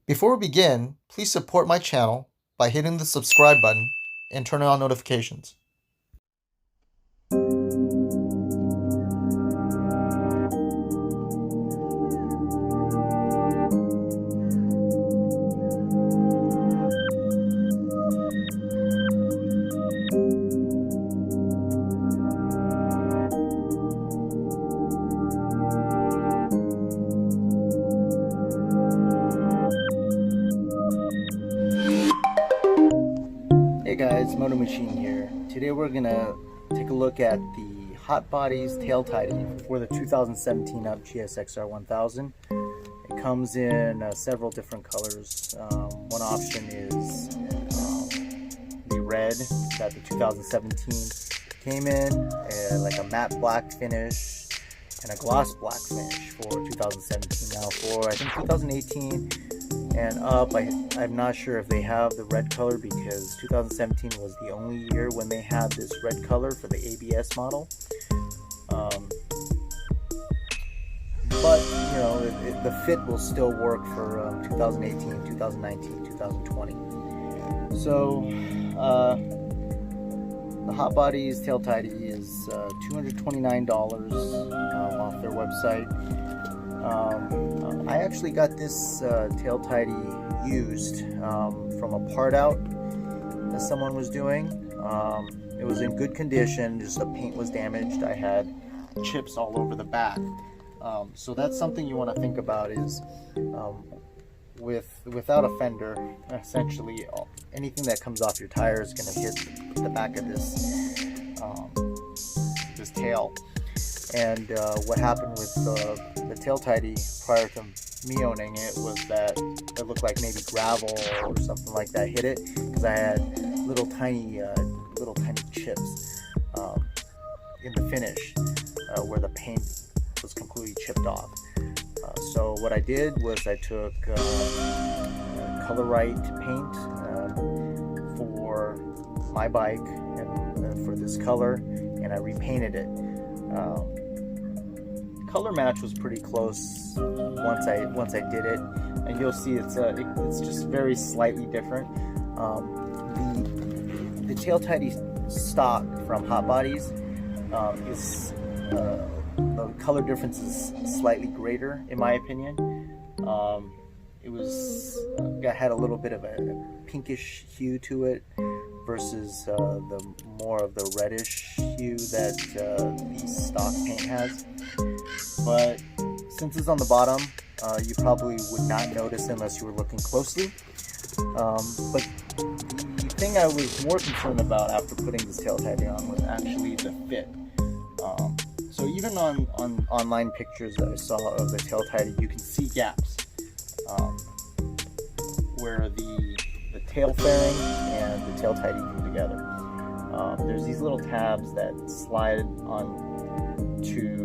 Before we begin, please support my channel by hitting the subscribe button and turning on notifications. Hey guys, Moto Machine here. Today we're gonna take a look at the Hotbodies tail tidy for the 2017 up GSXR 1000. It comes in several different colors. One option is the red that the 2017 came in, like a matte black finish and a gloss black finish for 2017. Now for I think 2018 and up, I'm not sure if they have the red color, because 2017 was the only year when they had this red color for the ABS model. But you know, the fit will still work for 2018, 2019, 2020. So the Hotbodies tail tidy is $229 off their website. I actually got this tail tidy used from a part out that someone was doing. It was in good condition, just the paint was damaged. I had chips all over the back. So that's something you want to think about is without a fender, essentially anything that comes off your tire is going to hit the back of this tail. And what happened with the tail tidy prior to me owning it was that it looked like maybe gravel or something like that hit it, because I had little tiny chips in the finish where the paint was completely chipped off. So what I did was I took Color Right paint for my bike and for this color, and I repainted it. Color match was pretty close once I did it, and you'll see it's just very slightly different. The tail tidy stock from Hotbodies is the color difference is slightly greater in my opinion. It had a little bit of a pinkish hue to it versus the more of the reddish hue that the stock paint has. But since it's on the bottom, you probably would not notice unless you were looking closely. But the thing I was more concerned about after putting this tail tidy on was actually the fit. So even on online pictures that I saw of the tail tidy, you can see gaps where the tail fairing and the tail tidy come together. There's these little tabs that slide on to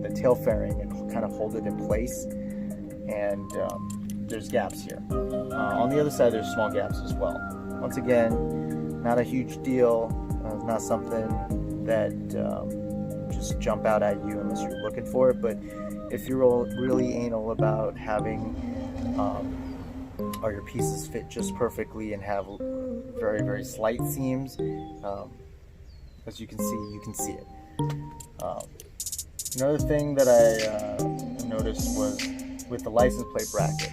the tail fairing and kind of hold it in place, and there's gaps here. On the other side there's small gaps as well. Once again, not a huge deal, not something that just jump out at you unless you're looking for it. But if you're really anal about having all your pieces fit just perfectly and have very, very slight seams, as you can see it. Another thing that I noticed was with the license plate bracket.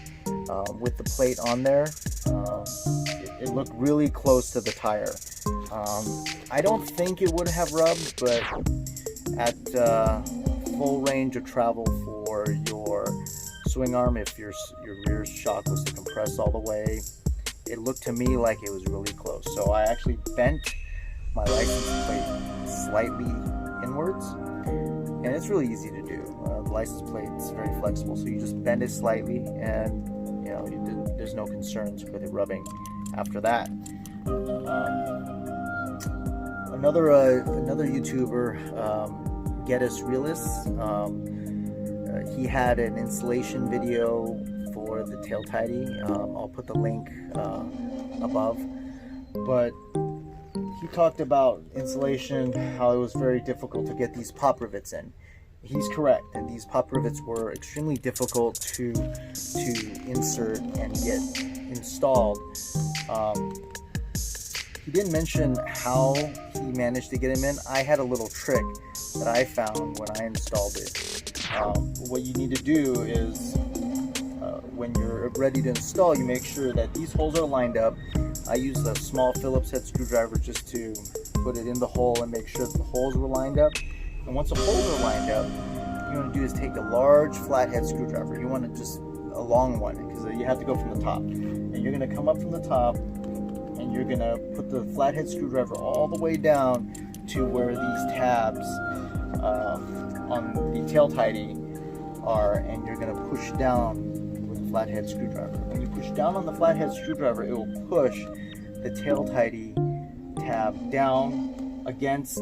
With the plate on there, it looked really close to the tire. I don't think it would have rubbed, but at full range of travel for your swing arm, if your rear shock was to compress all the way, it looked to me like it was really close. So I actually bent my license plate slightly inwards, and it's really easy to do. The license plate is very flexible, so you just bend it slightly, and you know there's no concerns with it rubbing after that. Another YouTuber, Get Us Realist, he had an installation video for the tail tidy. I'll put the link above, but he talked about installation, how it was very difficult to get these pop rivets in, he's correct. And these pop rivets were extremely difficult to insert and get installed. He didn't mention how he managed to get him in. I had a little trick that I found when I installed it. What you need to do is when you're ready to install, you make sure that these holes are lined up. I used a small Phillips head screwdriver just to put it in the hole and make sure that the holes were lined up. And once the holes are lined up, what you want to do is take a large flathead screwdriver. You want to just a long one, because you have to go from the top. And you're going to come up from the top, and you're going to put the flathead screwdriver all the way down to where these tabs on the tail tidy are, and you're going to push down with the flathead screwdriver. When you push down on the flathead screwdriver, it will push the tail tidy tab down against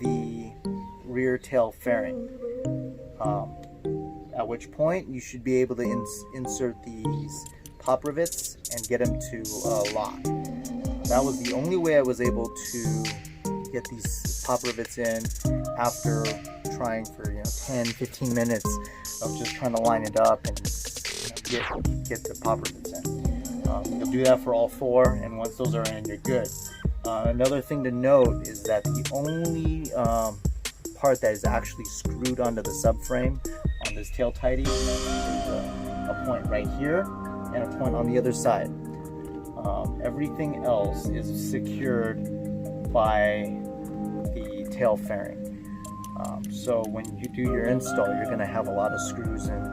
the rear tail fairing. At which point you should be able to insert these pop rivets and get them to lock. That was the only way I was able to get these pop rivets in after trying for 10-15 minutes of just trying to line it up and get the pop rivets in. You'll do that for all four, and once those are in, you're good. Another thing to note is that the only part that is actually screwed onto the subframe on this tail tidy is a point right here and a point on the other side. Everything else is secured by the tail fairing. So when you do your install, you're going to have a lot of screws and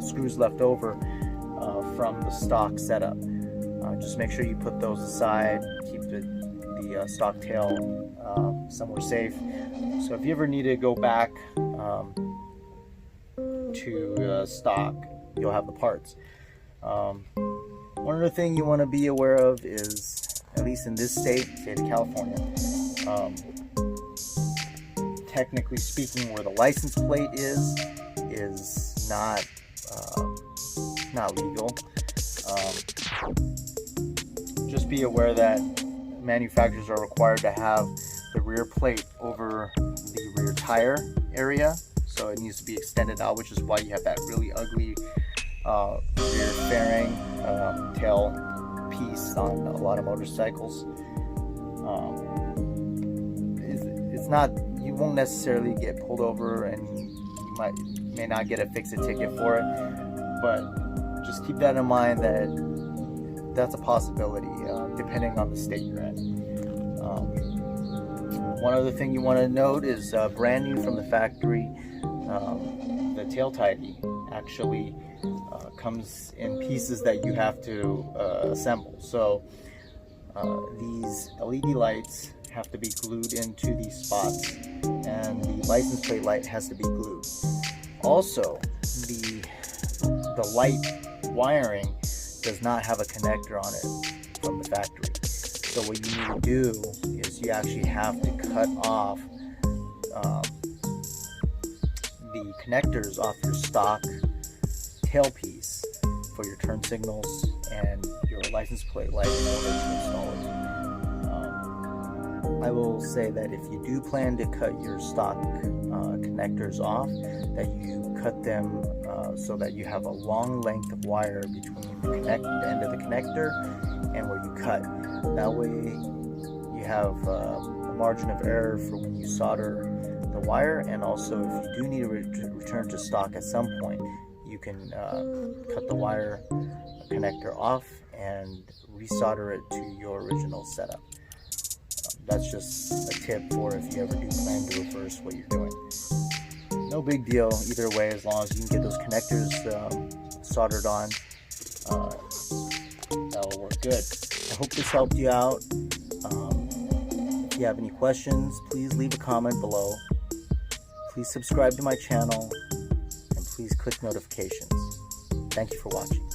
screws left over from the stock setup. Just make sure you put those aside, keep the stock tail somewhere safe. So if you ever need to go back to stock, you'll have the parts. One other thing you want to be aware of is, at least in this state of California, technically speaking, where the license plate is not legal. Just be aware that manufacturers are required to have the rear plate over the rear tire area, so it needs to be extended out, which is why you have that really ugly rear fairing tail piece on a lot of motorcycles. It's not, you won't necessarily get pulled over, and you may not get a fix-it ticket for it, but just keep that in mind that that's a possibility depending on the state you're in. One other thing you want to note is brand new from the factory, the tail tidy actually comes in pieces that you have to assemble. So these LED lights have to be glued into these spots, and the license plate light has to be glued. Also, the light wiring does not have a connector on it from the factory. So what you need to do is you actually have to cut off the connectors off your stock tailpiece for your turn signals and your license plate light in order to install it. I will say that if you do plan to cut your stock connectors off, that you cut them so that you have a long length of wire between the end of the connector and where you cut. That way you have a margin of error for when you solder the wire, and also if you do need to return to stock at some point, you can cut the wire connector off and resolder it to your original setup. That's just a tip for if you ever do plan to reverse what you're doing. No big deal either way, as long as you can get those connectors soldered on. That'll work good. I hope this helped you out. If you have any questions, please leave a comment below. Please subscribe to my channel, and please click notifications. Thank you for watching.